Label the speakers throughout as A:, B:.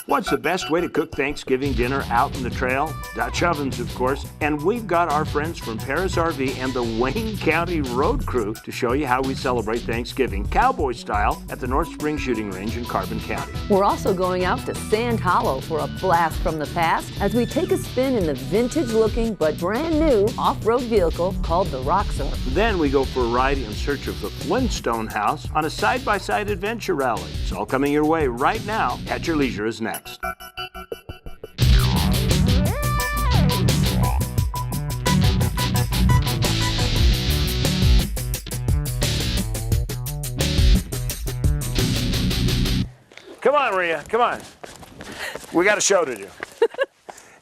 A: What's the best way to cook Thanksgiving dinner out in the trail? Dutch ovens, of course. And we've got our friends from Parris RV and the Wayne County Road Crew to show you how we celebrate Thanksgiving Cowboy style at the North Spring Shooting Range in Carbon County.
B: We're also going out to Sand Hollow for a blast from the past as we take a spin in the vintage-looking but brand new off-road vehicle called the Roxor.
A: Then we go for a ride in search of the Flintstone House on a side-by-side adventure rally. It's all coming your way right now. At Your Leisure is next. Come on, Rhea, come on. We got a show to do.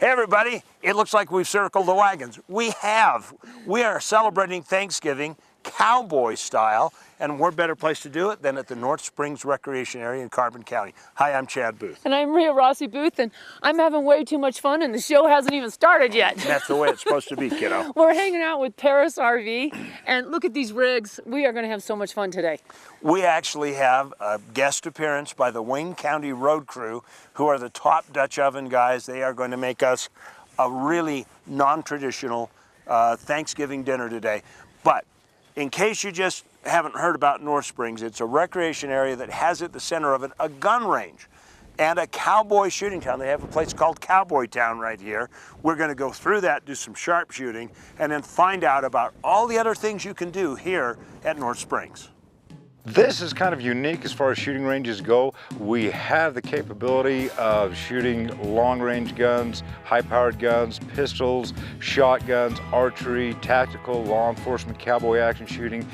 A: Hey everybody, it looks like we've circled the wagons. We have. We are celebrating Thanksgiving Cowboy style, and what better place to do it than at the North Springs Recreation Area in Carbon County. Hi, I'm Chad Booth.
C: And I'm Rhea Rossi Booth, and I'm having way too much fun, and the show hasn't even started yet.
A: That's the way it's supposed to be, kiddo.
C: We're hanging out with Parris RV, and look at these rigs. We are going to have so much fun today.
A: We actually have a guest appearance by the Wayne County Road Crew, who are the top Dutch oven guys. They are going to make us a really non-traditional Thanksgiving dinner today. But in case you just haven't heard about North Springs, it's a recreation area that has at the center of it a gun range and a cowboy shooting town. They have a place called Cowboy Town right here. We're going to go through that, do some sharpshooting, and then find out about all the other things you can do here at North Springs.
D: This is kind of unique as far as shooting ranges go. We have the capability of shooting long-range guns, high-powered guns, pistols, shotguns, archery, tactical, law enforcement, cowboy action shooting.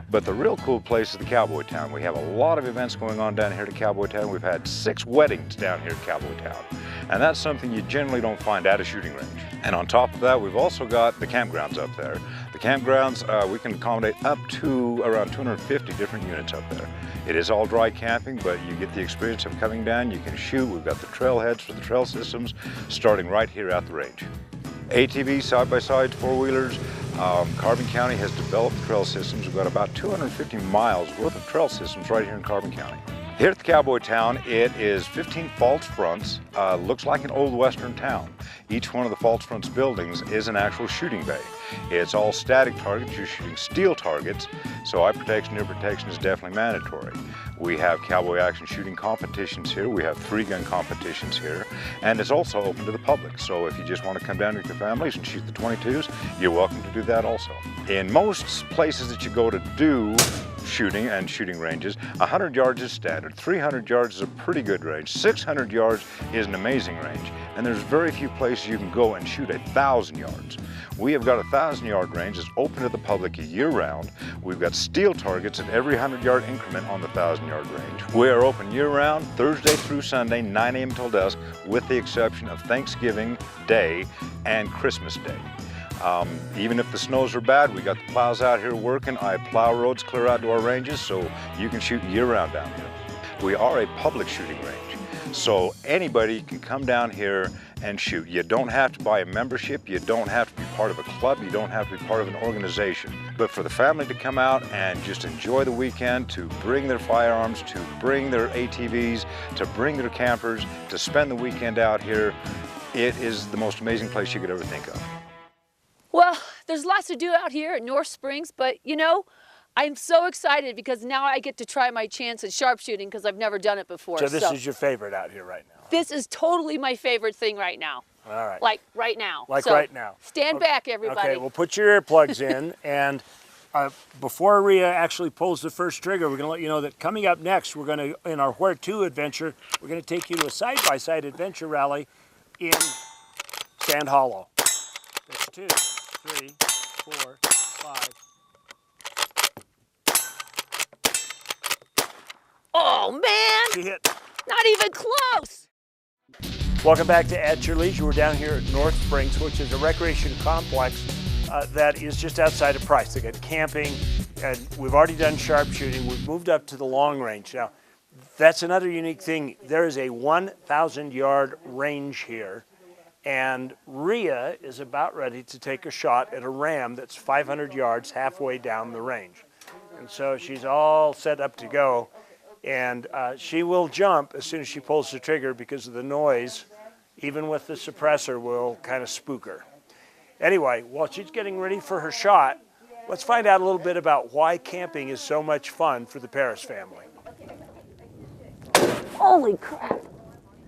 D: But the real cool place is the Cowboy Town. We have a lot of events going on down here at Cowboy Town. We've had 6 weddings down here at Cowboy Town. And that's something you generally don't find at a shooting range. And on top of that, we've also got the campgrounds up there. The campgrounds, we can accommodate up to around 250 different units up there. It is all dry camping, but you get the experience of coming down. You can shoot. We've got the trailheads for the trail systems starting right here at the range. ATVs, side-by-sides, four-wheelers. Carbon County has developed trail systems. We've got about 250 miles worth of trail systems right here in Carbon County. Here at the Cowboy Town, it is 15 false fronts. Looks like an old western town. Each one of the false fronts buildings is an actual shooting bay. It's all static targets. You're shooting steel targets, so eye protection, ear protection is definitely mandatory. We have cowboy action shooting competitions here. We have 3-gun competitions here, and it's also open to the public. So if you just want to come down with your families and shoot the 22s, you're welcome to do that also. In most places that you go to do shooting and shooting ranges, 100 yards is standard, 300 yards is a pretty good range, 600 yards is an amazing range, and there's very few places you can go and shoot 1,000 yards. We have got a 1,000-yard range that's open to the public year-round. We've got steel targets at every 100-yard increment on the 1,000-yard range. We are open year-round, Thursday through Sunday, 9 a.m. till dusk, with the exception of Thanksgiving Day and Christmas Day. Even if the snows are bad, we got the plows out here working. I plow roads clear out to our ranges, so you can shoot year-round down here. We are a public shooting range, so anybody can come down here and shoot. You don't have to buy a membership, you don't have to be part of a club, you don't have to be part of an organization. But for the family to come out and just enjoy the weekend, to bring their firearms, to bring their ATVs, to bring their campers, to spend the weekend out here, it is the most amazing place you could ever think of.
C: Well, there's lots to do out here at North Springs, but you know, I'm so excited because now I get to try my chance at sharpshooting because I've never done it before.
A: So this is your favorite out here right now?
C: This is totally my favorite thing right now.
A: All right.
C: Like right now.
A: Like
C: so
A: right now.
C: Stand back, everybody.
A: Okay, well put your earplugs in, and before Rhea actually pulls the first trigger, we're going to let you know that coming up next, we're going to, in our Where To adventure, we're going to take you to a side-by-side adventure rally in Sand Hollow. That's 2, 3, 4, 5.
C: Oh man!
A: She hit.
C: Not even close!
A: Welcome back to At Your Leisure. We're down here at North Springs, which is a recreation complex that is just outside of Price. They got camping, and we've already done sharpshooting. We've moved up to the long range. Now, that's another unique thing. There is a 1,000-yard range here, and Rhea is about ready to take a shot at a ram that's 500 yards halfway down the range. And so she's all set up to go. And she will jump as soon as she pulls the trigger because of the noise, even with the suppressor, will kind of spook her. Anyway, while she's getting ready for her shot, let's find out a little bit about why camping is so much fun for the Parris family.
C: Holy crap.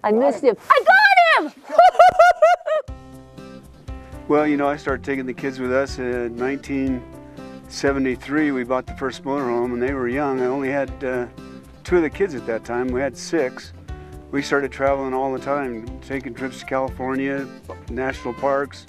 C: I missed him. I got him!
E: Well, you know, I started taking the kids with us in 1973. We bought the first motorhome and they were young. I only had 2 of the kids at that time. We had 6. We started traveling all the time, taking trips to California, national parks,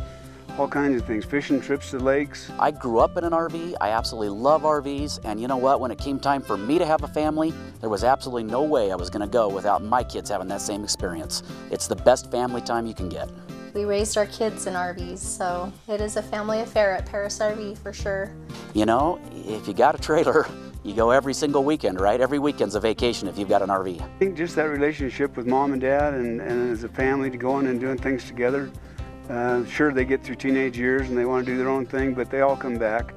E: all kinds of things, fishing trips to lakes.
F: I grew up in an RV. I absolutely love RVs. And you know what? When it came time for me to have a family, there was absolutely no way I was going to go without my kids having that same experience. It's the best family time you can get.
G: We raised our kids in RVs, so it is a family affair at Parris RV for sure.
F: You know, if you got a trailer, you go every single weekend, right? Every weekend's a vacation if you've got an RV.
E: I think just that relationship with mom and dad and as a family to going and doing things together. Sure, they get through teenage years and they want to do their own thing, but they all come back.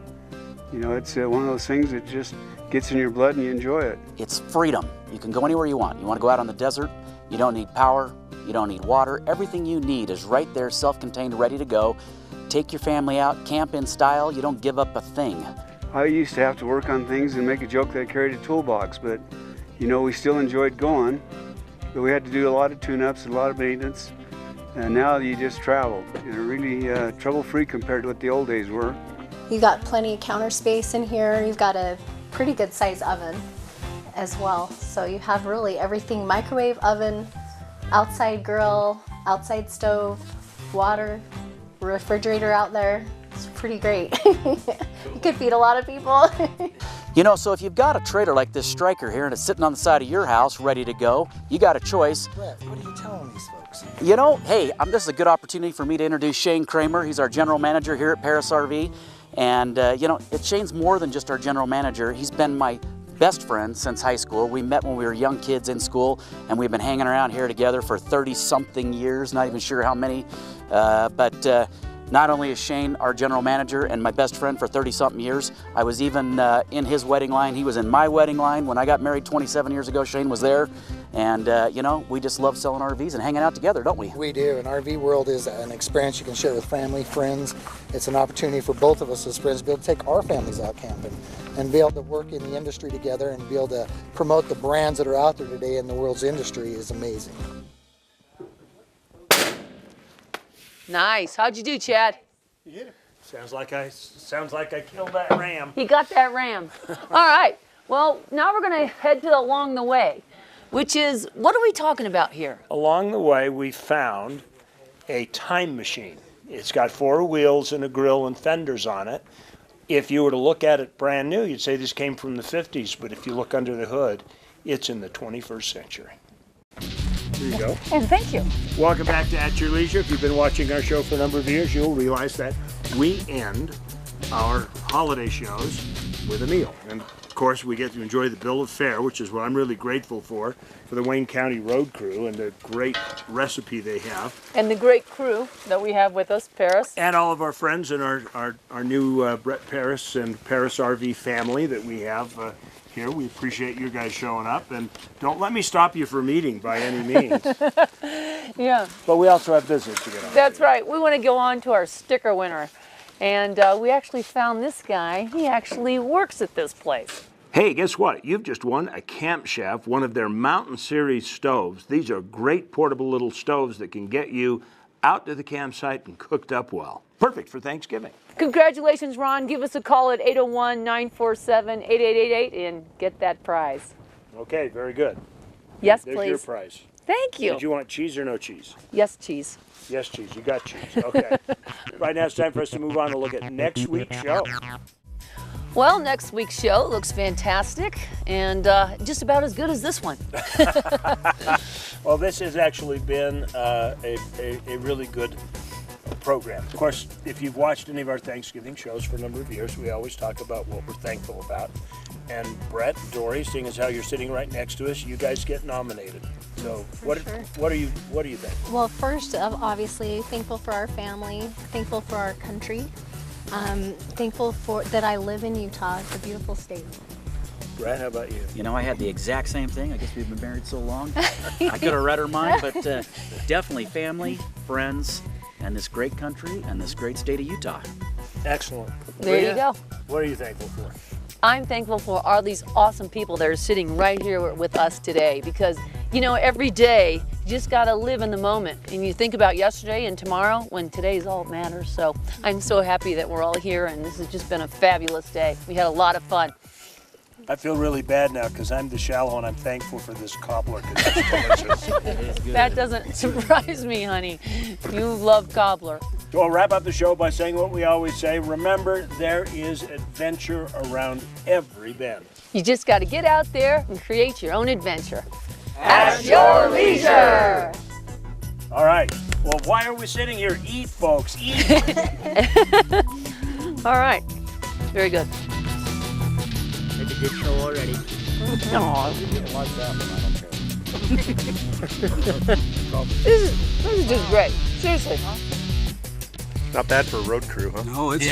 E: You know, it's one of those things that just gets in your blood and you enjoy it.
F: It's freedom. You can go anywhere you want. You want to go out on the desert, you don't need power, you don't need water. Everything you need is right there, self-contained, ready to go. Take your family out, camp in style. You don't give up a thing.
E: I used to have to work on things and make a joke that I carried a toolbox, but you know, we still enjoyed going. But we had to do a lot of tune-ups, a lot of maintenance. And now you just travel. You're really trouble-free compared to what the old days were.
G: You got plenty of counter space in here. You've got a pretty good size oven as well. So you have really everything: microwave oven, outside grill, outside stove, water, refrigerator out there. It's pretty great. You could feed a lot of people.
F: You know, so if you've got a trailer like this Striker here and it's sitting on the side of your house ready to go, you got a choice.
H: Brett, what are you telling these folks?
F: You know, hey, this is a good opportunity for me to introduce Shane Kramer. He's our general manager here at Parris RV. And, you know, Shane's more than just our general manager. He's been my best friend since high school. We met when we were young kids in school, and we've been hanging around here together for 30-something years, not even sure how many. But not only is Shane our general manager and my best friend for 30-something years, I was even in his wedding line. He was in my wedding line. When I got married 27 years ago, Shane was there. And, you know, we just love selling RVs and hanging out together, don't we?
H: We do. An RV world is an experience you can share with family, friends. It's an opportunity for both of us as friends to be able to take our families out camping and be able to work in the industry together and be able to promote the brands that are out there today in the world's industry is amazing.
C: Nice. How'd you do, Chad?
A: You hit it. Sounds like I killed that ram.
C: He got that ram. All right. Well, now we're going to head to along the way, which is, what are we talking about here?
A: Along the way, we found a time machine. It's got 4 wheels and a grill and fenders on it. If you were to look at it brand new, you'd say this came from the 50s, but if you look under the hood, it's in the 21st century. There you go.
C: And thank you.
A: Welcome back to At Your Leisure. If you've been watching our show for a number of years, you'll realize that we end our holiday shows with a meal. And of course, we get to enjoy the bill of fare, which is what I'm really grateful for the Wayne County Road Crew and the great recipe they have.
C: And the great crew that we have with us, Parris.
A: And all of our friends and our new Brett Parris and Parris RV family that we have here. We appreciate you guys showing up, and don't let me stop you from eating by any means.
C: Yeah.
A: But we also have business to get on.
C: That's right. We want to go on to our sticker winner. And we actually found this guy. He actually works at this place.
A: Hey, guess what? You've just won a Camp Chef, one of their Mountain Series stoves. These are great portable little stoves that can get you out to the campsite and cooked up well. Perfect for Thanksgiving.
C: Congratulations, Ron. Give us a call at 801-947-8888 and get that prize.
A: Okay, very good.
C: Yes,
A: There's
C: please.
A: your prize.
C: Thank you.
A: Did you want cheese or no cheese?
C: Yes, cheese.
A: Yes, cheese. You got cheese. Okay. Right now it's time for us to move on to look at next week's show.
C: Well, next week's show looks fantastic and just about as good as this one.
A: Well, this has actually been a really good program. Of course, if you've watched any of our Thanksgiving shows for a number of years, we always talk about what we're thankful about. And Brett, Dory, seeing as how you're sitting right next to us, you guys get nominated. So what do you think?
G: Well, first, obviously, thankful for our family, thankful for our country, thankful for that I live in Utah. It's a beautiful state.
A: Brad, how about you?
F: You know, I had the exact same thing. I guess we've been married so long. I could have read her mind, but definitely family, friends, and this great country and this great state of Utah.
A: Excellent.
C: There you
A: Rita,
C: go.
A: What are you thankful for?
C: I'm thankful for all these awesome people that are sitting right here with us today because, you know, every day you just got to live in the moment and you think about yesterday and tomorrow when today's all that matters. So I'm so happy that we're all here and this has just been a fabulous day. We had a lot of fun.
A: I feel really bad now because I'm the shallow and I'm thankful for this cobbler because it's delicious.
C: That doesn't surprise me, honey. You love cobbler.
A: So I'll wrap up the show by saying what we always say. Remember, there is adventure around every bend.
C: You just got to get out there and create your own adventure. At your leisure.
A: All right. Well, why are we sitting here? Eat, folks. Eat.
C: All right. Very good.
I: It's a good show already.
C: This is just great. Seriously.
A: Not bad for a road crew, huh?
I: No, it's